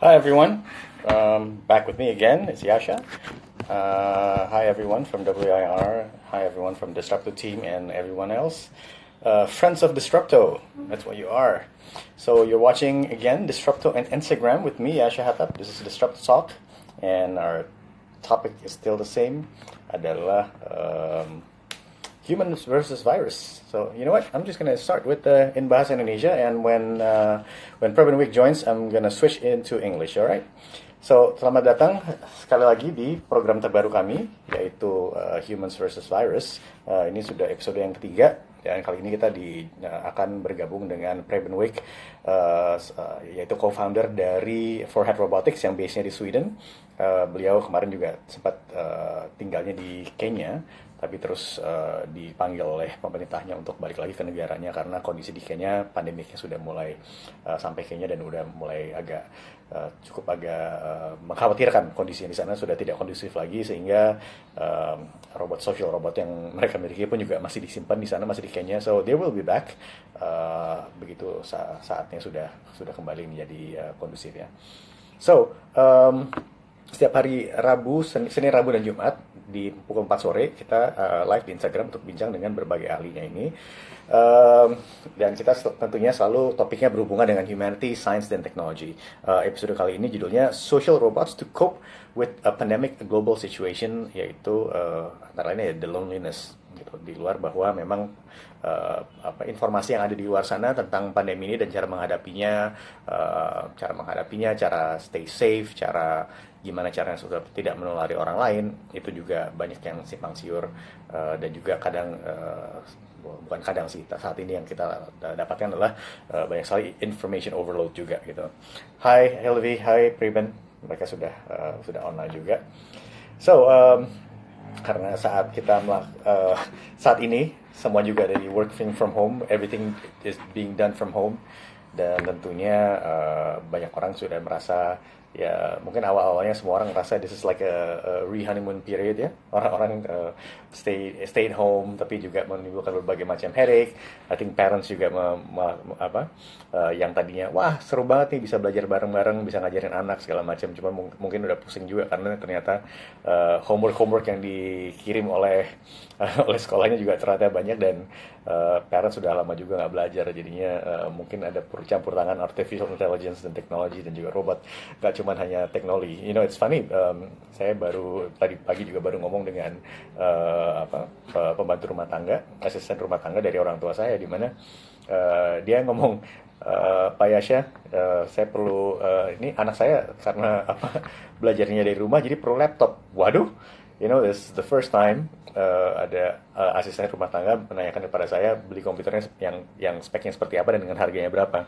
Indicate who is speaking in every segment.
Speaker 1: Hi everyone, back with me again. It's Yasha. Hi everyone from WIR. Hi everyone from Disrupto team and everyone else. Friends of Disrupto, that's what you are. So you're watching again Disrupto and Instagram with me, Yasha Hattab. This is Disrupto Talk, and our topic is still the same. Adalah humans versus virus. So you know what? I'm just gonna start with in Bahasa Indonesia, and when Preben Wik joins, I'm gonna switch into English. Alright? So selamat datang sekali lagi di program terbaru kami, yaitu Humans versus Virus. Ini sudah episode yang ketiga, dan kali ini kita akan bergabung dengan Preben Wik, yaitu co-founder dari Furhat Robotics yang base-nya di Sweden. Beliau kemarin juga sempat tinggalnya di Kenya, tapi terus dipanggil oleh pemerintahnya untuk balik lagi ke negaranya karena kondisi di Kenya pandemiknya sudah mulai sampai Kenya dan udah mulai cukup agak mengkhawatirkan kondisi di sana sudah tidak kondusif lagi, sehingga social robot yang mereka miliki pun juga masih disimpan di sana, masih di Kenya. So they will be back begitu saatnya sudah kembali menjadi kondusif ya. So setiap hari Rabu, Senin, Rabu, dan Jumat di pukul 4 sore kita live di Instagram untuk bincang dengan berbagai ahlinya ini. Dan kita tentunya selalu topiknya berhubungan dengan humanity, science, dan technology. Episode kali ini judulnya Social Robots to Cope with a Pandemic Global Situation, yaitu antara lainnya the loneliness. Gitu. Di luar bahwa memang informasi yang ada di luar sana tentang pandemi ini dan cara menghadapinya, cara stay safe, gimana caranya supaya tidak menulari orang lain, itu juga banyak yang simpang siur, dan juga bukan kadang sih, saat ini yang kita dapatkan adalah banyak sekali information overload juga gitu. Hai Helvi, hai Preben, mereka sudah online juga. So karena saat ini semua juga dari working from home, everything is being done from home, dan tentunya banyak orang sudah merasa, ya mungkin awal-awalnya semua orang merasa this is like a re-honeymoon period ya. Orang-orang stay at home, tapi juga menimbulkan berbagai macam headache. I think parents juga yang tadinya wah seru banget nih bisa belajar bareng-bareng, bisa ngajarin anak segala macam, cuma mungkin udah pusing juga karena ternyata homework yang dikirim oleh oleh sekolahnya juga ternyata banyak, dan parents sudah lama juga nggak belajar, jadinya mungkin ada campur tangan artificial intelligence dan teknologi dan juga robot, nggak cuma hanya teknologi. You know, it's funny, saya tadi pagi juga baru ngomong dengan pembantu rumah tangga, asisten rumah tangga dari orang tua saya, di mana dia ngomong, Pak Yasha, saya perlu ini anak saya karena belajarnya dari rumah jadi perlu laptop. Waduh, you know, this is the first time ada asisten rumah tangga menanyakan kepada saya beli komputernya yang speknya seperti apa dan dengan harganya berapa.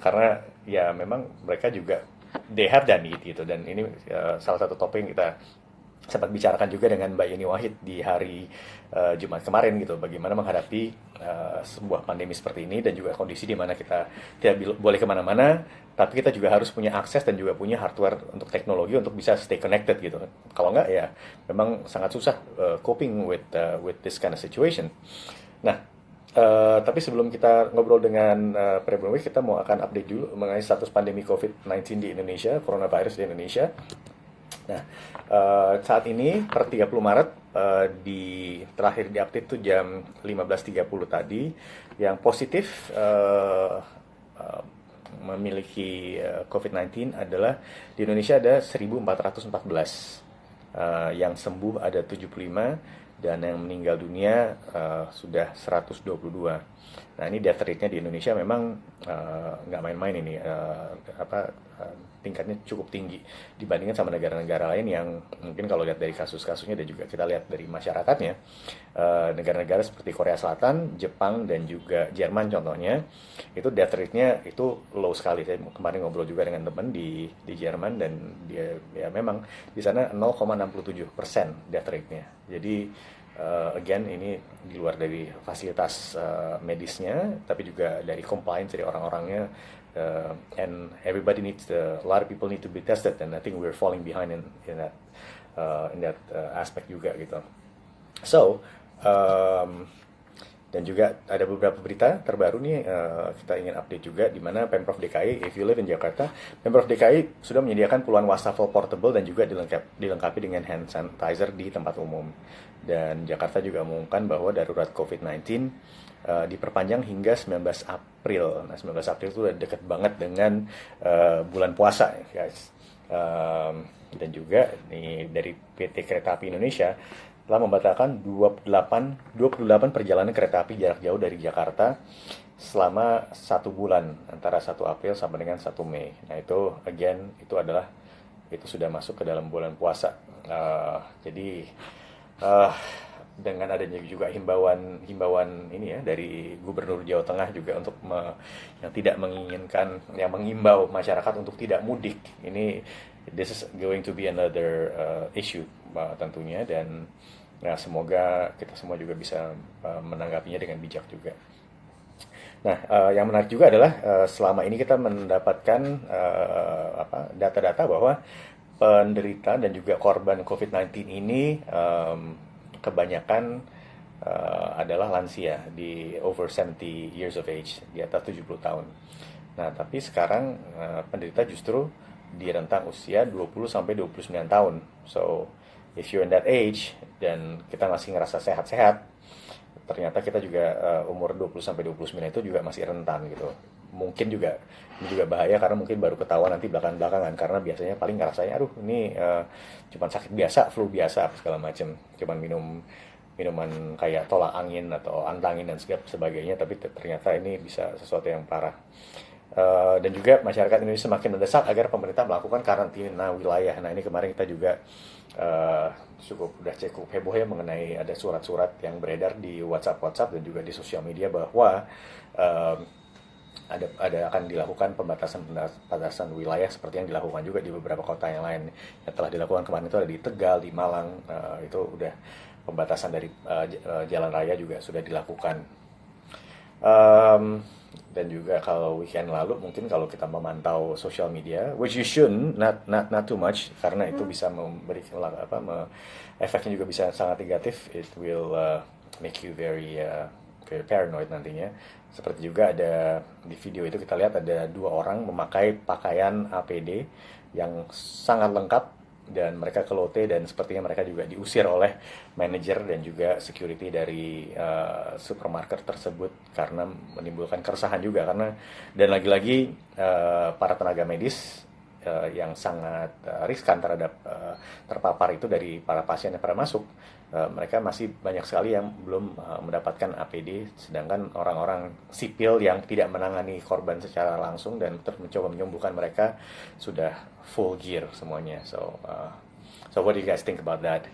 Speaker 1: Karena ya memang mereka juga they have that need gitu, dan ini salah satu topik yang kita sempat bicarakan juga dengan Mbak Yeni Wahid di hari Jumat kemarin gitu, bagaimana menghadapi sebuah pandemi seperti ini dan juga kondisi di mana kita tidak boleh kemana-mana, tapi kita juga harus punya akses dan juga punya hardware untuk teknologi untuk bisa stay connected gitu. Kalau nggak ya memang sangat susah coping with this kind of situation. Nah, tapi sebelum kita ngobrol dengan Preben Wik, kita akan update dulu mengenai status pandemi COVID-19 di Indonesia, coronavirus di Indonesia. Nah, saat ini per 30 Maret terakhir diupdate itu jam 15.30 tadi, yang positif memiliki COVID-19 adalah di Indonesia ada 1.414, yang sembuh ada 75, dan yang meninggal dunia sudah 122. Nah, ini death rate-nya di Indonesia memang nggak main-main ini, tingkatnya cukup tinggi dibandingkan sama negara-negara lain yang mungkin kalau lihat dari kasus-kasusnya dan juga kita lihat dari masyarakatnya, negara-negara seperti Korea Selatan, Jepang, dan juga Jerman contohnya, itu death rate-nya itu low sekali. Saya kemarin ngobrol juga dengan teman di Jerman, dan dia ya memang di sana 0,67% death rate-nya. Jadi again, ini di luar dari fasilitas medisnya, tapi juga dari compliance dari orang-orangnya, and everybody a lot of people need to be tested, and I think we're falling behind in that aspect juga gitu. So Dan juga ada beberapa berita terbaru nih kita ingin update juga di mana Pemprov DKI, if you live in Jakarta, Pemprov DKI sudah menyediakan puluhan wastafel portable dan juga dilengkapi dengan hand sanitizer di tempat umum. Dan Jakarta juga mengumumkan bahwa darurat COVID-19 diperpanjang hingga 19 April. Nah, 19 April itu udah deket banget dengan bulan puasa, guys. Dan juga nih dari PT Kereta Api Indonesia telah membatalkan 28 perjalanan kereta api jarak jauh dari Jakarta selama 1 bulan antara 1 April sampai dengan 1 Mei. Nah itu again itu sudah masuk ke dalam bulan puasa. Jadi dengan adanya juga himbauan ini ya dari Gubernur Jawa Tengah juga untuk yang tidak menginginkan, yang mengimbau masyarakat untuk tidak mudik. This is going to be another issue tentunya, dan nah, semoga kita semua juga bisa menanggapinya dengan bijak juga. Nah, yang menarik juga adalah selama ini kita mendapatkan data-data bahwa penderita dan juga korban COVID-19 ini kebanyakan adalah lansia di over 70 years of age, di atas 70 tahun. Nah, tapi sekarang penderita justru di rentang usia 20 sampai 29 tahun. So, if you're in that age dan kita masih ngerasa sehat-sehat, ternyata kita juga umur 20 sampai 29 itu juga masih rentan gitu. Mungkin juga ini juga bahaya karena mungkin baru ketahuan nanti belakangan karena biasanya paling ngerasanya aduh ini cuma sakit biasa, flu biasa segala macam. Cuman minuman kayak tolak angin atau antangin dan sebagainya, tapi ternyata ini bisa sesuatu yang parah. Dan juga masyarakat Indonesia semakin mendesak agar pemerintah melakukan karantina wilayah. Nah ini kemarin kita juga cukup heboh ya mengenai ada surat-surat yang beredar di WhatsApp dan juga di sosial media bahwa akan dilakukan pembatasan wilayah seperti yang dilakukan juga di beberapa kota yang lain. Yang telah dilakukan kemarin itu ada di Tegal, di Malang, itu udah pembatasan dari jalan raya juga sudah dilakukan. Dan juga kalau weekend lalu mungkin kalau kita memantau sosial media, which you shouldn't, not too much, karena itu bisa memberikan efeknya juga bisa sangat negatif. It will make you very paranoid nantinya. Seperti juga ada di video itu kita lihat ada 2 orang memakai pakaian APD yang sangat lengkap dan mereka ke lote, dan sepertinya mereka juga diusir oleh manajer dan juga security dari supermarket tersebut karena menimbulkan keresahan juga, karena dan lagi-lagi para tenaga medis yang sangat riskan terhadap terpapar itu dari para pasien yang pada masuk, mereka masih banyak sekali yang belum mendapatkan APD, sedangkan orang-orang sipil yang tidak menangani korban secara langsung dan mencoba menyembuhkan mereka sudah full gear semuanya. So what do you guys think about that?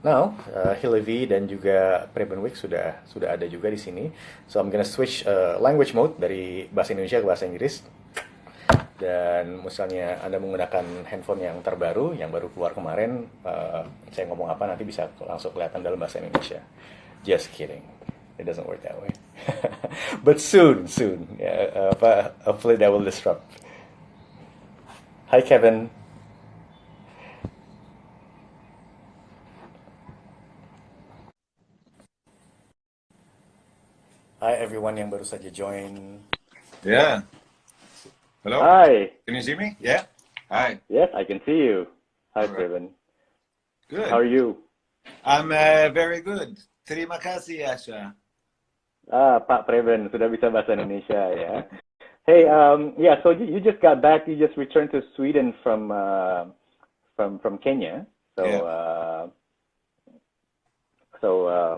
Speaker 1: Now Hillary dan juga Preben Wik sudah ada juga di sini. So I'm gonna switch language mode dari bahasa Indonesia ke bahasa Inggris. Dan misalnya Anda menggunakan handphone yang terbaru, yang baru keluar kemarin, saya ngomong apa nanti bisa langsung kelihatan dalam bahasa Indonesia. Just kidding, it doesn't work that way. But soon, hopefully that will disrupt. Hi Kevin. Hi everyone yang baru saja join.
Speaker 2: Yeah. Hello?
Speaker 3: Hi.
Speaker 2: Can you see me? Yeah? Hi.
Speaker 3: Yes, I can see you. Hi,
Speaker 2: All right.
Speaker 3: Preben.
Speaker 2: Good.
Speaker 3: How are you?
Speaker 2: I'm very good. Terima kasih, Asha.
Speaker 3: Pak Preben, sudah bisa bahasa Indonesia ya. Hey, so you just got back. You just returned to Sweden from Kenya. So,
Speaker 2: Yeah.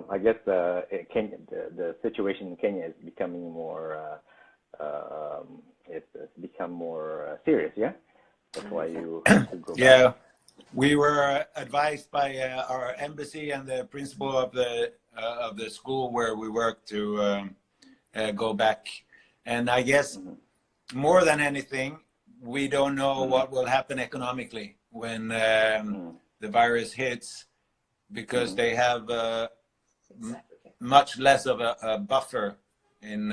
Speaker 3: I guess Kenya, the situation in Kenya is becoming more. It's become more serious, yeah? That's why you have to go back.
Speaker 2: Yeah. We were advised by our embassy and the principal of the school where we work to go back. And I guess more than anything, we don't know what will happen economically when the virus hits, because they have much less of a buffer in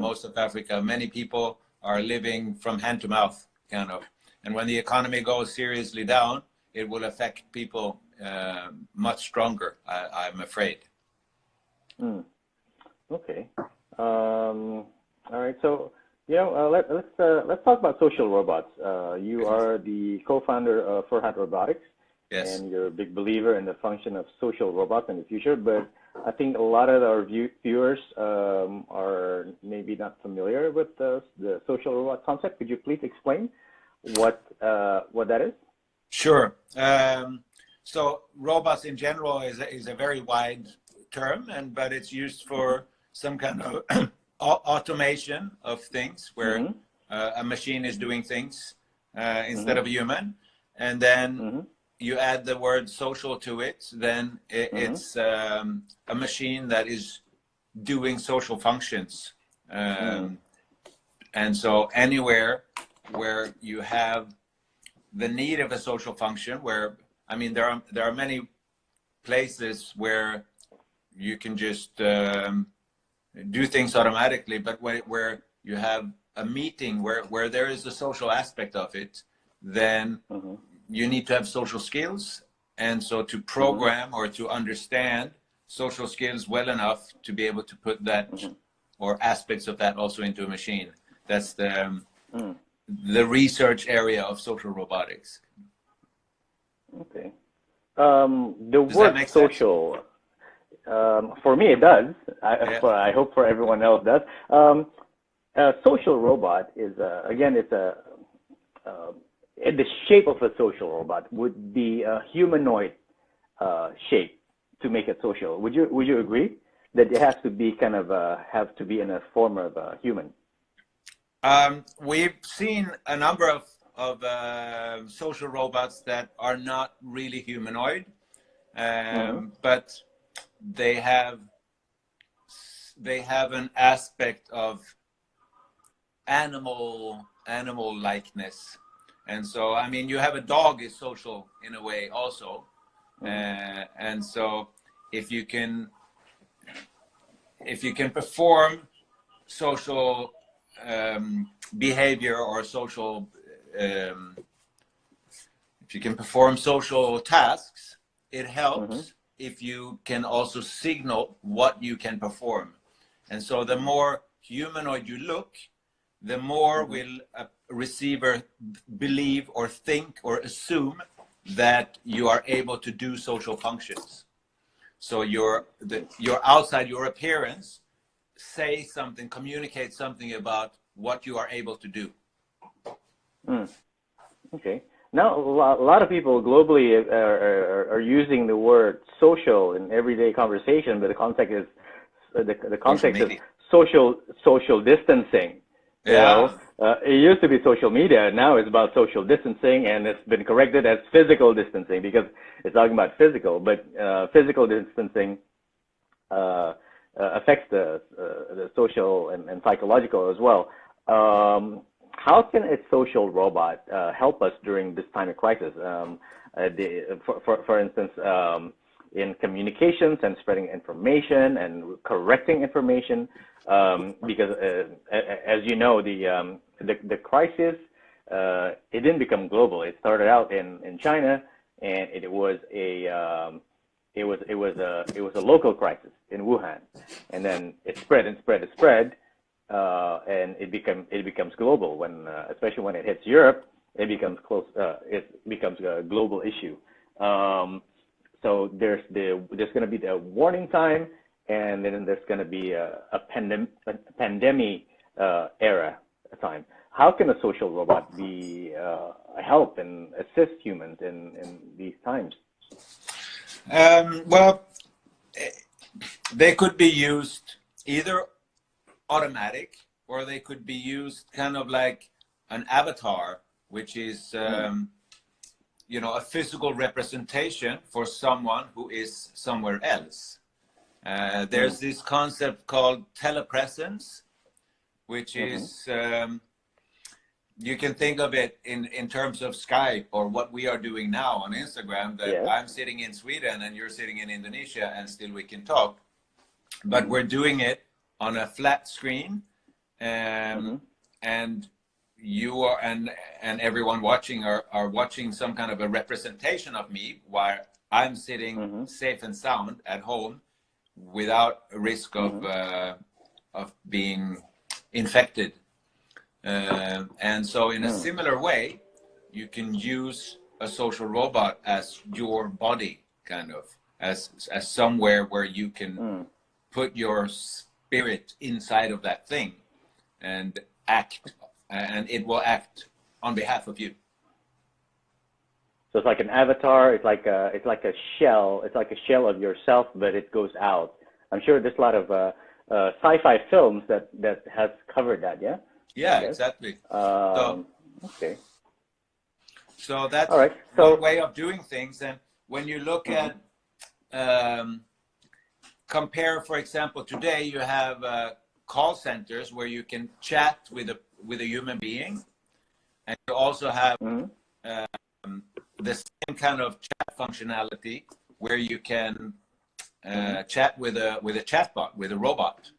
Speaker 2: most of Africa. Many people are living from hand to mouth, kind of. And when the economy goes seriously down, it will affect people much stronger, I'm afraid.
Speaker 3: Okay. All right. So, let's talk about social robots. You are the co-founder of Furhat Robotics,
Speaker 2: Yes.
Speaker 3: and you're a big believer in the function of social robots in the future. But I think a lot of our viewers are maybe not familiar with the social robot concept. Could you please explain what that is?
Speaker 2: Sure. So robots in general is a very wide term, but it's used for some kind of automation of things where a machine is doing things instead of a human, and then you add the word social to it, then it's a machine that is doing social functions. And so anywhere where you have the need of a social function, where, I mean, there are many places where you can just do things automatically, but where you have a meeting where there is a social aspect of it, then you need to have social skills. And so to program or to understand social skills well enough to be able to put that or aspects of that also into a machine. That's the research area of social robotics.
Speaker 3: Okay. The word social, for me it does. I hope for everyone else does. A social robot is, again, it's the shape of a social robot would be a humanoid shape to make it social. Would you agree that it has to be kind of have to be in a form of a human?
Speaker 2: We've seen a number of social robots that are not really humanoid, but they have an aspect of animal likeness. And so, I mean, you have a dog is social in a way also. And so if you can perform social behavior or social, if you can perform social tasks, it helps if you can also signal what you can perform. And so the more humanoid you look, the more will a receiver believe or think or assume that you are able to do social functions. So your outside, your appearance, say something, communicate something about what you are able to do.
Speaker 3: Okay. Now, a lot of people globally are using the word social in everyday conversation, but the context is social distancing. You know, it used to be social media. Now it's about social distancing, and it's been corrected as physical distancing because it's talking about physical. But physical distancing affects the social and psychological as well. How can a social robot help us during this time of crisis? For instance, in communications and spreading information and correcting information, because as you know, the crisis it didn't become global. It started out in China, and it was a local crisis in Wuhan, and then it spread and spread. And it becomes global when, especially when it hits Europe, it becomes a global issue. So there's going to be the warning time, and then there's going to be a pandemic era time. How can a social robot be help and assist humans in these times?
Speaker 2: Well, they could be used either automatic, or they could be used kind of like an avatar, which is a physical representation for someone who is somewhere else. There's this concept called telepresence, which is you can think of it in terms of Skype or what we are doing now on Instagram, that I'm sitting in Sweden and you're sitting in Indonesia, and still we can talk, but we're doing it on a flat screen, and you are and everyone watching are watching some kind of a representation of me while I'm sitting safe and sound at home without a risk of being infected. And so in a similar way, you can use a social robot as your body, kind of, as somewhere where you can put your spirit inside of that thing and act, and it will act on behalf of you.
Speaker 3: So it's like an avatar. It's like a shell. It's like a shell of yourself, but it goes out. I'm sure there's a lot of sci-fi films that has covered that. Yeah.
Speaker 2: Yeah, exactly.
Speaker 3: Okay.
Speaker 2: So that's
Speaker 3: all right. So,
Speaker 2: one way of doing things. And when you look at compare, for example, today you have call centers where you can chat with a human being, and you also have the same kind of chat functionality where you can chat with a chatbot, with a robot,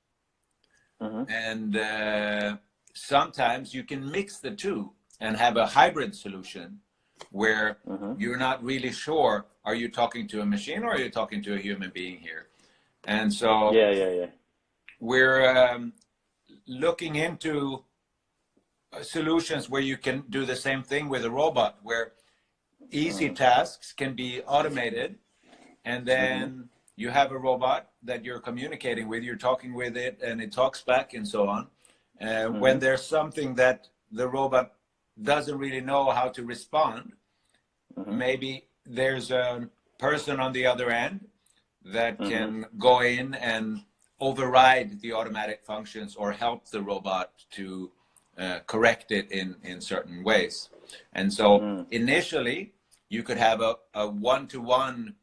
Speaker 2: and sometimes you can mix the two and have a hybrid solution where you're not really sure, are you talking to a machine or are you talking to a human being here? And so we're looking into solutions where you can do the same thing with a robot, where easy tasks can be automated, and then you have a robot that you're communicating with, you're talking with it, and it talks back and so on. When there's something that the robot doesn't really know how to respond, maybe there's a person on the other end that can go in and override the automatic functions or help the robot to correct it in certain ways. And so initially you could have a one-to-one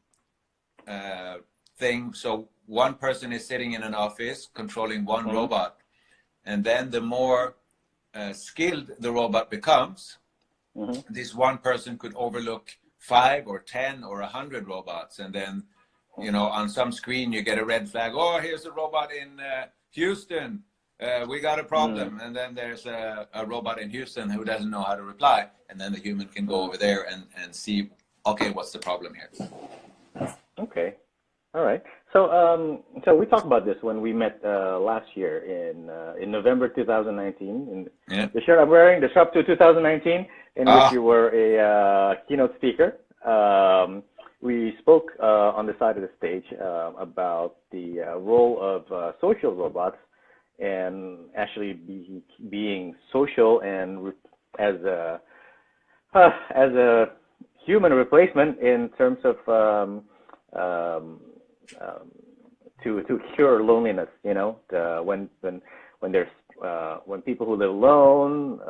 Speaker 2: thing. So one person is sitting in an office controlling one robot, and then the more skilled the robot becomes, this one person could overlook 5 or 10 or 100 robots, and then on some screen you get a red flag. Oh, here's a robot in Houston. We got a problem. And then there's a robot in Houston who doesn't know how to reply, and then the human can go over there and see, okay, what's the problem here? Okay.
Speaker 3: All right. So we talked about this when we met last year in November 2019. The shirt I'm wearing, Disrupto 2019, in which you were a keynote speaker. We spoke on the side of the stage about the role of social robots and actually being social and as a human replacement in terms of to cure loneliness. When people who live alone,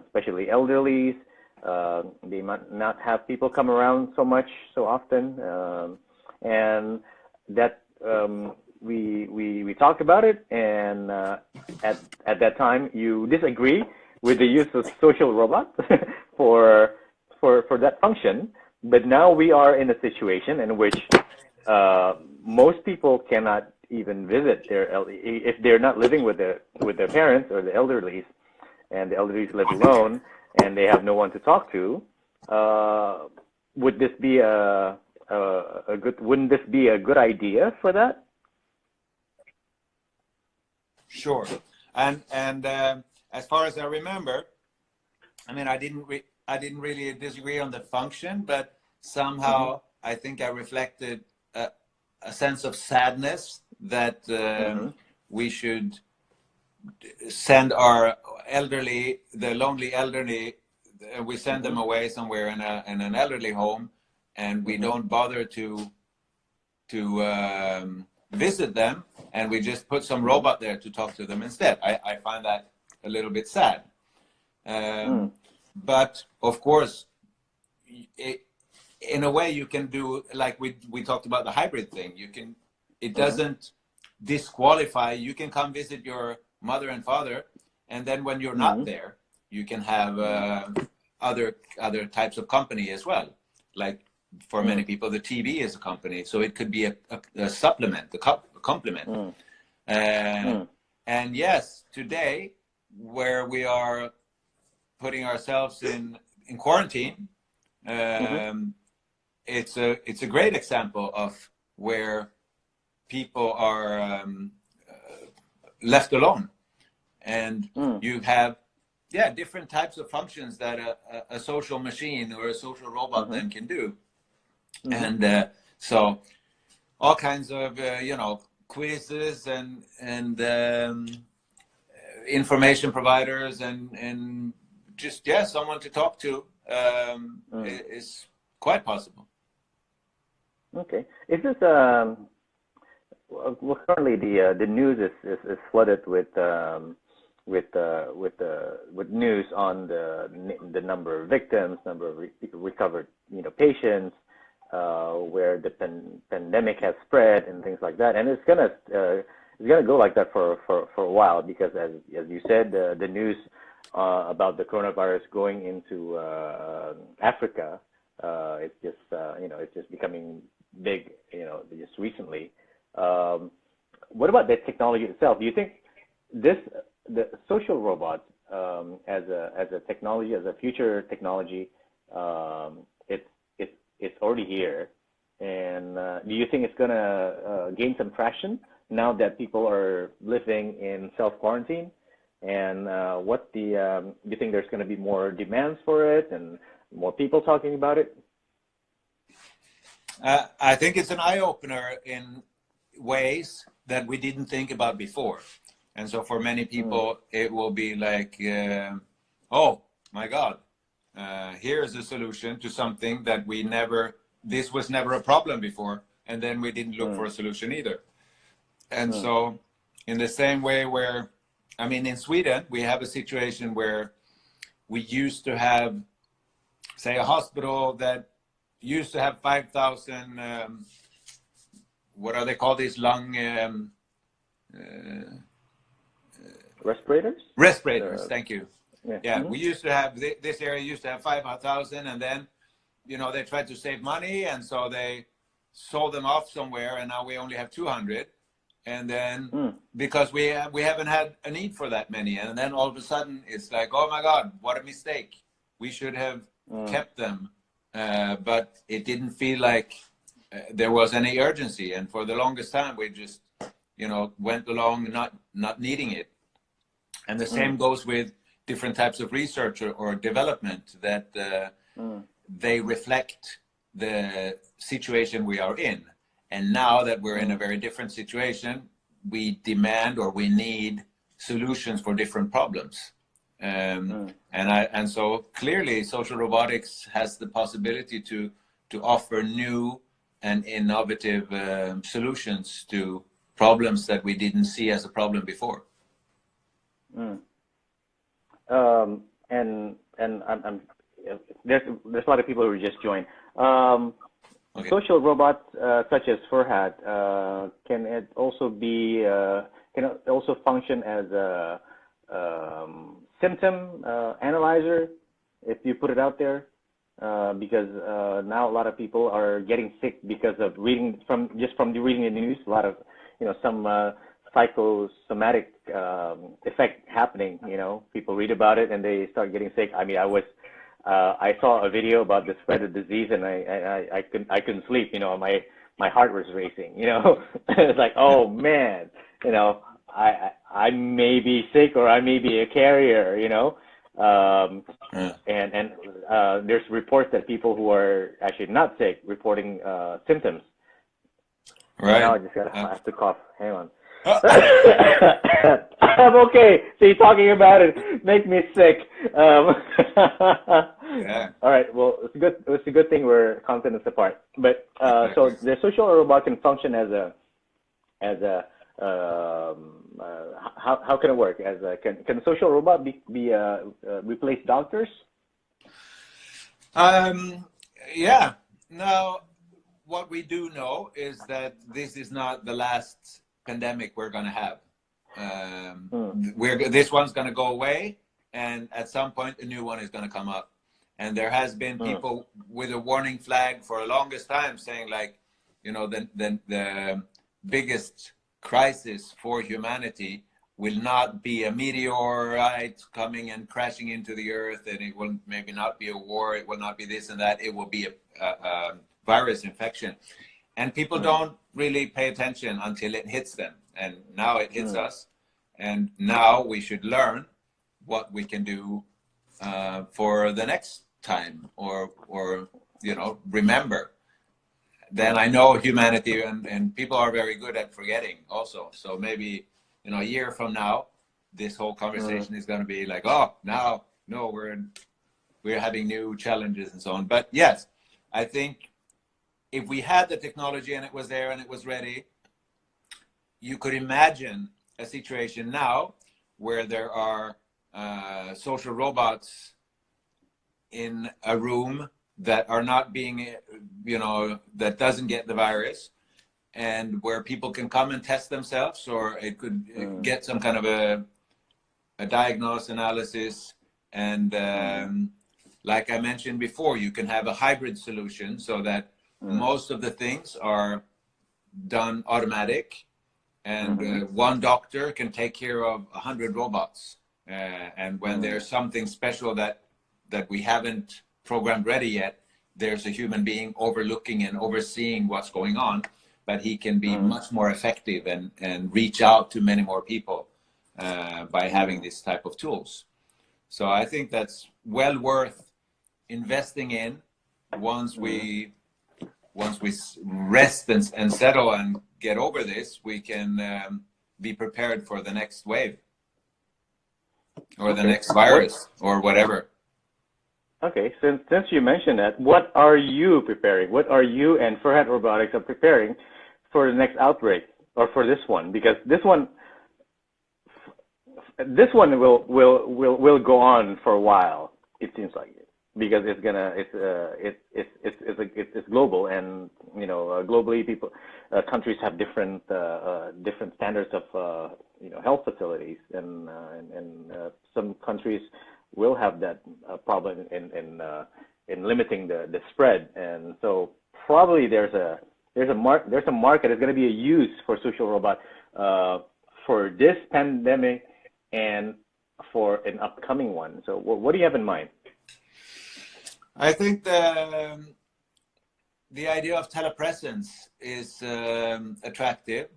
Speaker 3: especially elderlies, they might not have people come around so often, and that we talked about it, and at that time you disagree with the use of social robots for that function. But now we are in a situation in which most people cannot even visit if they're not living with their parents or the elderlies, and the elderlies live alone and they have no one to talk to. Would this be wouldn't this be a good idea for that?
Speaker 2: Sure. And as far as I remember, I mean, I didn't really disagree on the function, but somehow I think I reflected a sense of sadness that we should send our elderly, the lonely elderly, we send them away somewhere in an elderly home, and we don't bother to visit them, and we just put some robot there to talk to them instead. I find that a little bit sad. But of course, in a way you can do, like we talked about the hybrid thing. It doesn't disqualify. You can come visit your mother and father, and then when you're not there, you can have other types of company as well. Like for many people, the TV is a company, so it could be a supplement, a complement. And yes, today, where we are putting ourselves in quarantine, it's a great example of where people are left alone, and you have different types of functions that a social machine or a social robot then can do, and so all kinds of quizzes and information providers and just someone to talk to is quite possible.
Speaker 3: Okay, is this well, currently the news is flooded with news on the number of victims, number of recovered patients, where the pandemic has spread and things like that, and it's gonna go like that for a while, because as you said, the news about the coronavirus going into Africa, it's just it's just becoming big, just recently. What about the technology itself? Do you think the social robot as a technology, as a future technology, it's already here, and do you think it's gonna gain some traction now that people are living in self-quarantine? And do you think there's going to be more demands for it and more people talking about it?
Speaker 2: I think it's an eye-opener in ways that we didn't think about before. And so for many people, it will be like, oh my God, here's a solution to something that this was never a problem before. And then we didn't look for a solution either. And so in the same way where, in Sweden, we have a situation where we used to have, say, a hospital that used to have 5,000, what are they called, these lung...
Speaker 3: respirators?
Speaker 2: Respirators, thank you.
Speaker 3: Yeah,
Speaker 2: we used to have, this area used to have 5,000, and then, they tried to save money, and so they sold them off somewhere, and now we only have 200. And then because we haven't had a need for that many, and then all of a sudden it's like, oh my God, what a mistake! We should have kept them, but it didn't feel like there was any urgency, and for the longest time we just went along not needing it. And the same goes with different types of research or development, that they reflect the situation we are in. And now that we're in a very different situation, we demand or we need solutions for different problems. And so clearly social robotics has the possibility to offer new and innovative solutions to problems that we didn't see as a problem before.
Speaker 3: And there's a lot of people who just joined.
Speaker 2: Okay.
Speaker 3: Social robots such as Furhat, can it also be can it also function as a symptom analyzer if you put it out there? Because now a lot of people are getting sick because of reading reading the news. A lot of some psychosomatic effect happening. People read about it and they start getting sick. I saw a video about the spread of disease, and I couldn't sleep. My heart was racing. It's like, oh man, I may be sick, or I may be a carrier. And there's reports that people who are actually not sick reporting symptoms.
Speaker 2: Right.
Speaker 3: Now I have to cough. Hang on. I'm okay. See, talking about it make me sick.
Speaker 2: Yeah.
Speaker 3: All right. Well, it's a good thing we're continents apart. But so the social robot can function as a how can it work? Can the social robot be replace doctors?
Speaker 2: Yeah. Now, what we do know is that this is not the last pandemic we're going to have. This one's going to go away, and at some point a new one is going to come up. And there has been people with a warning flag for the longest time saying, like, the biggest crisis for humanity will not be a meteorite coming and crashing into the earth, and it will maybe not be a war, it will not be this and that, it will be a virus infection. And people don't really pay attention until it hits them. And now it hits us. And now we should learn what we can do for the next time, or remember. Then I know humanity and people are very good at forgetting also. So maybe, a year from now, this whole conversation is going to be like, oh, now, no, we're having new challenges and so on. But yes, I think if we had the technology and it was there and it was ready, you could imagine a situation now where there are social robots in a room that are not being, that doesn't get the virus, and where people can come and test themselves, or it could get some kind of a diagnosis analysis. And like I mentioned before, you can have a hybrid solution so that most of the things are done automatic, and one doctor can take care of 100 robots. And when there's something special that we haven't programmed ready yet, there's a human being overlooking and overseeing what's going on, but he can be much more effective and reach out to many more people by having this type of tools. So I think that's well worth investing in. Once we rest and settle and get over this, we can be prepared for the next wave, or the next virus, or whatever.
Speaker 3: Okay, since you mentioned that, what are you preparing? What are you and Furhat Robotics are preparing for the next outbreak, or for this one? Because this one will go on for a while. It seems like it, because it's global, and globally countries have different standards of health facilities, and some countries will have that problem in limiting the spread, and so probably there's a market. There's going to be a use for social robot for this pandemic and for an upcoming one. So what do you have in mind?
Speaker 2: I think the idea of telepresence is attractive,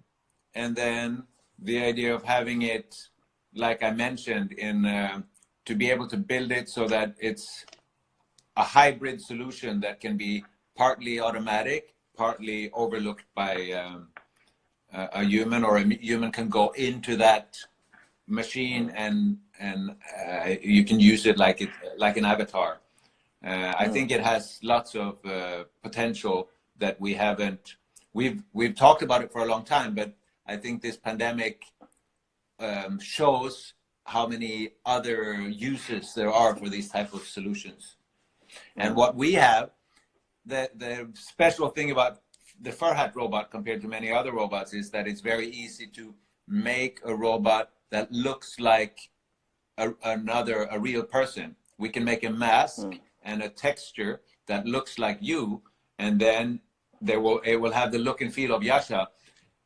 Speaker 2: and then the idea of having it, like I mentioned, to be able to build it so that it's a hybrid solution that can be partly automatic, partly overlooked by a human, or a human can go into that machine and you can use it like an avatar. I think it has lots of potential that we've talked about it for a long time, but I think this pandemic shows how many other uses there are for these type of solutions. And what we have, the special thing about the Furhat robot compared to many other robots, is that it's very easy to make a robot that looks like a real person. We can make a mask and a texture that looks like you, and then it will have the look and feel of Yasha,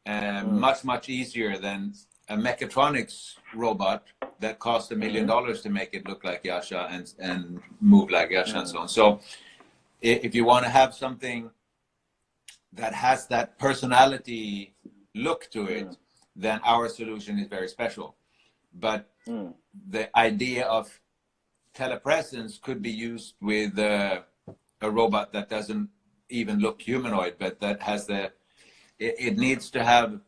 Speaker 2: much easier than a mechatronics robot that cost $1 million to make it look like Yasha and move like Yasha and so on. So if you want to have something that has that personality look to it, then our solution is very special. But the idea of telepresence could be used with a robot that doesn't even look humanoid, but that has it needs to have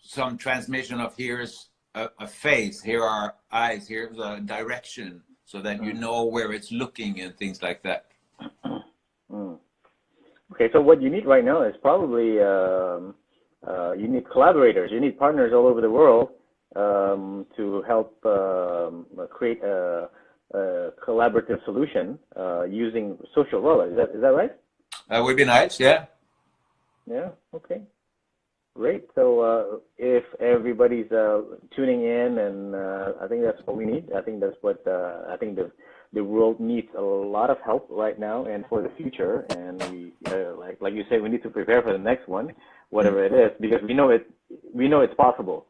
Speaker 2: some transmission of here's a face, here are eyes, here's a direction, so that you know where it's looking and things like that.
Speaker 3: Okay, so what you need right now is probably you need collaborators, you need partners all over the world to help create a collaborative solution using social robots. Is that right?
Speaker 2: Would be nice, yeah.
Speaker 3: Yeah. Okay. Great. So if everybody's tuning in, and I think that's what we need. I think that's what I think the world needs a lot of help right now and for the future. And we, like you say, we need to prepare for the next one, whatever it is, because we know it's possible.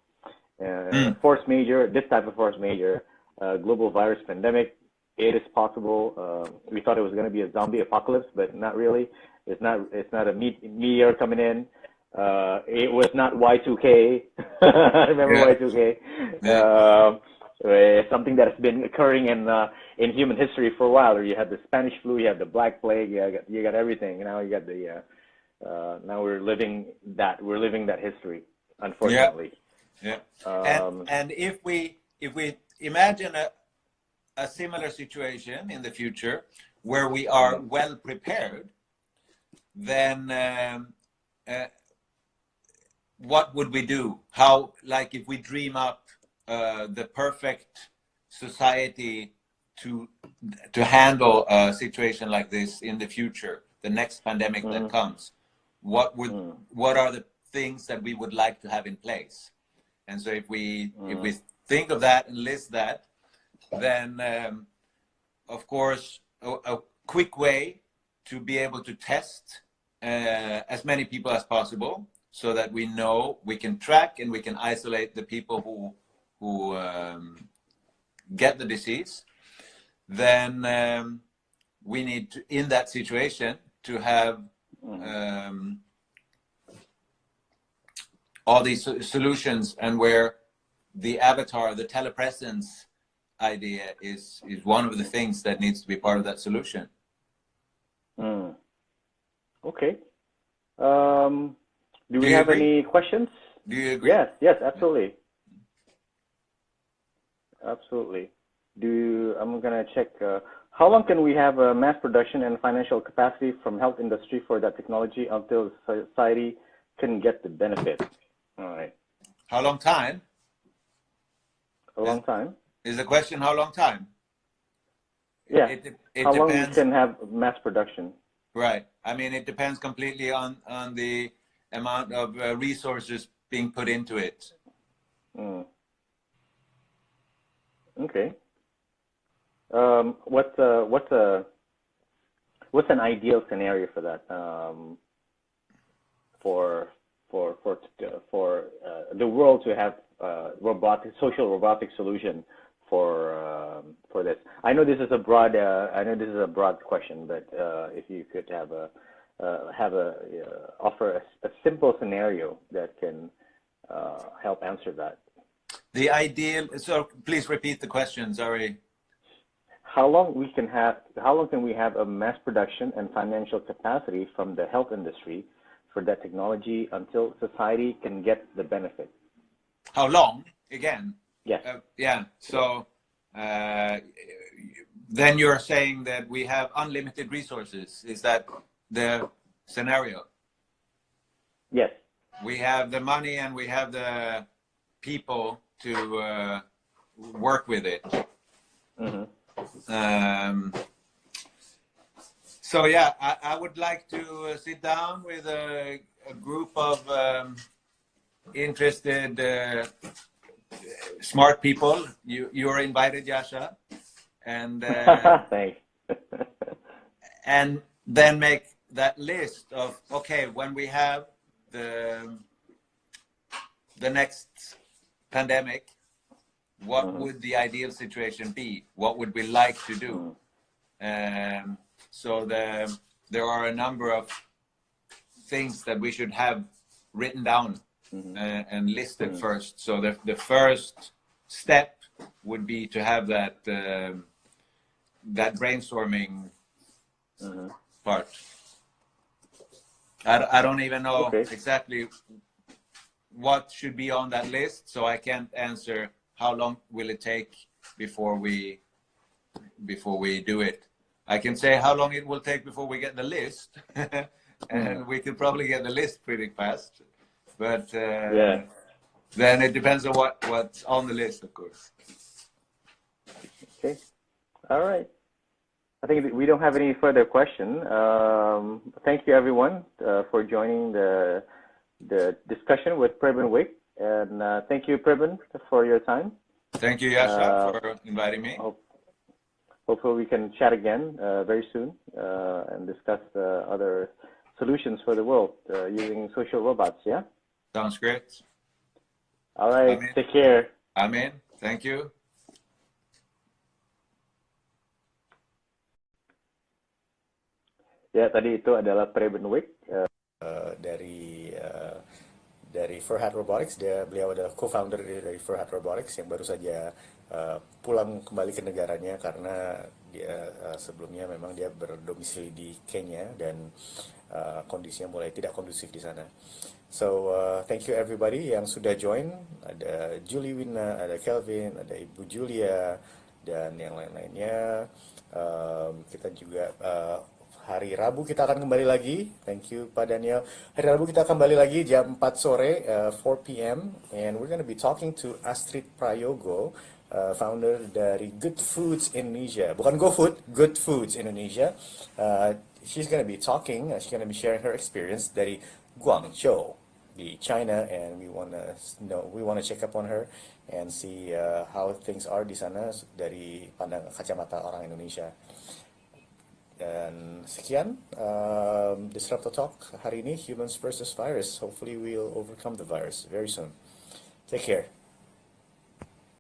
Speaker 3: Force majeure, this type of force majeure, global virus pandemic, it is possible. We thought it was going to be a zombie apocalypse, but not really. It's not a meteor coming in. It was not Y2K. Remember Y2K?
Speaker 2: Yeah.
Speaker 3: Something that has been occurring in human history for a while. Or you had the Spanish flu, you had the Black Plague, you got everything. Now you got the now we're living that history, unfortunately.
Speaker 2: Yeah. And if we imagine a similar situation in the future where we are well prepared, then what would we do? How, like, if we dream up the perfect society to handle a situation like this in the future, the next pandemic that comes, what are the things that we would like to have in place? And so if we think of that and list that, then of course a quick way to be able to test as many people as possible, so that we know we can track and we can isolate the people who get the disease. Then we need to, in that situation, to have all these solutions, and where the avatar, the telepresence idea is one of the things that needs to be part of that solution.
Speaker 3: Okay. Do we have any questions?
Speaker 2: Do you agree?
Speaker 3: Yes, absolutely. Absolutely. I'm gonna check. How long can we have a mass production and financial capacity from health industry for that technology until society can get the benefit? All right.
Speaker 2: How long time?
Speaker 3: A long time.
Speaker 2: Is the question how long time?
Speaker 3: Yeah.
Speaker 2: It
Speaker 3: how long
Speaker 2: depends.
Speaker 3: we can have mass production?
Speaker 2: Right. I mean, it depends completely on the amount of resources being put into it.
Speaker 3: Okay. What's an ideal scenario for that? For the world to have social robotic solution for this. I know this is a broad question, but if you could offer a simple scenario that can help answer that.
Speaker 2: The ideal. So please repeat the question. Sorry.
Speaker 3: How long can we have a mass production and financial capacity from the health industry for that technology until society can get the benefit?
Speaker 2: How long? Again?
Speaker 3: Yes.
Speaker 2: Yeah. So then you're saying that we have unlimited resources. Is that the scenario?
Speaker 3: Yes.
Speaker 2: We have the money and we have the people to work with it. So yeah, I would like to sit down with a group of interested smart people. You are invited, Yasha, and
Speaker 3: thanks.
Speaker 2: and then make that list of, okay, when we have the next pandemic, what would the ideal situation be? What would we like to do? So there are a number of things that we should have written down and listed first. So the first step would be to have that that brainstorming part. I don't even know exactly what should be on that list, so I can't answer how long will it take before we do it. I can say how long it will take before we get the list, and we could probably get the list pretty fast. But then it depends on what's on the list, of course.
Speaker 3: Okay. All right. I think we don't have any further question. Thank you, everyone, for joining the discussion with Preben Wik. And thank you, Preben, for your time.
Speaker 2: Thank you, Yasha, for inviting me.
Speaker 3: Hopefully we can chat again very soon and discuss other solutions for the world using social robots, yeah?
Speaker 2: Sounds great.
Speaker 3: All right,
Speaker 2: Amin.
Speaker 3: take care.
Speaker 2: Amin. Thank you.
Speaker 3: Ya, tadi itu adalah Preben Wik.
Speaker 1: Dari Furhat Robotics. Beliau adalah co-founder dari Furhat Robotics yang baru saja pulang kembali ke negaranya karena dia sebelumnya memang dia berdomisili di Kenya dan kondisinya mulai tidak kondusif di sana. So thank you everybody yang sudah join. Ada Julie Wina, ada Kelvin, ada Ibu Julia dan yang lain-lainnya. Kita juga hari Rabu kita akan kembali lagi. Thank you Pak Daniel. Hari Rabu kita akan kembali lagi jam 4 sore, 4 p.m. And we're gonna be talking to Astrid Prayogo, founder dari Good Foods Indonesia. Bukan GoFood, Good Foods Indonesia. She's gonna be talking, she's gonna be sharing her experience dari Guangzhou di China, and we wanna check up on her and see how things are di sana dari pandang kacamata orang Indonesia. Dan sekian Disrupto Talk hari ini, Humans versus Virus. Hopefully we'll overcome the virus very soon. Take care.